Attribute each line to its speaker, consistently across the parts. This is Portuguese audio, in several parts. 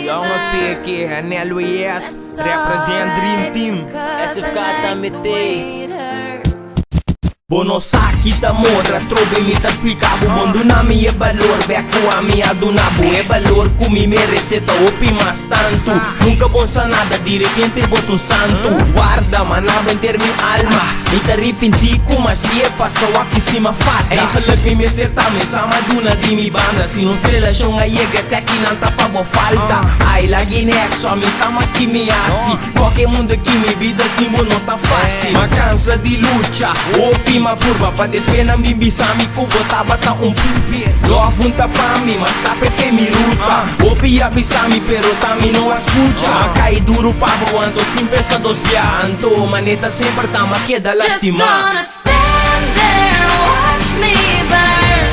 Speaker 1: Young PK, Anelo Yes, represent Dream Team.
Speaker 2: SFK Tamete.
Speaker 1: Bono sakita modra, trobe mi ta explicavo o mundo na mi é valor, beco a minha do nabo é valor, comi me receta opi mas tanto, nunca bonsa nada, de repente boto santo, guarda manava ter minha alma, me ta arrependi como se é passou aqui cima fasta, é geluk me mesterta me sama duna de mi banda, se não se relação a yega até que não tá pra falta, ai lagi nexo a mi samas que me assi, foque mundo que mi vida assim não tá fácil, ma cansa de luta, opi ma purba pa despena mi bisami ko botava ta pipi lo avunta pa mi mas cape fe mi ruta opi abisami pero tami não escucha cai duro pa voando sem pensar dos vianto maneta sempre tama queda lastima.
Speaker 3: Just gonna stand there and watch me burn,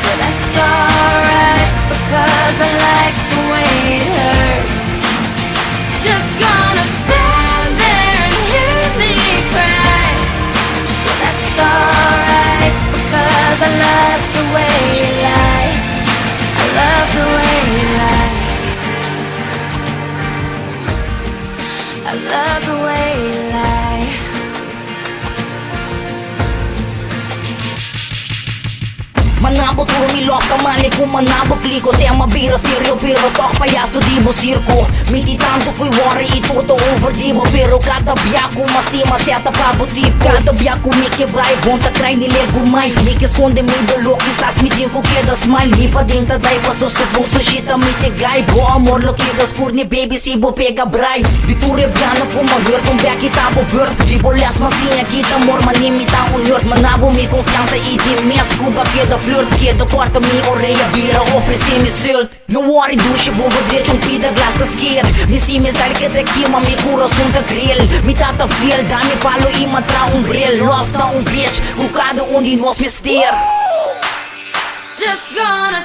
Speaker 3: but that's alright because I like the way it hurts. Just gonna stand there and hear me cry, but that's alright because I love the way you lie. I love the way you lie. I love the way you lie.
Speaker 4: Manabot rumilok kamali kung manabot liko siya mabira seryo pero tok payaso di mo sirko miti tanto ko'y worry ito to over di mo pero kada biyaku mastima siya tapabot tipo kada biyaku mikibay bonta cry nile gumay mikis konde mi dolo kisas mitin ko queda smile mi pa din taday paso supuso shita mitigay bo amor lo queda skur ni baby si bo pega bray biture biano ko mahir kung biya kita bo bird di bolas masinya kita mor manimita unyort manabo mi confianza iti mes ko ba queda flirt queda corta mi orelha bira ofereci mi sult não worry duše bomba dreč un pida glas ka sker mi stime stari que te quima mi coração ta grill mi tata fiel dá-me palo e matra un brill love ta un bitch o cada um de nós mister.
Speaker 3: Just gonna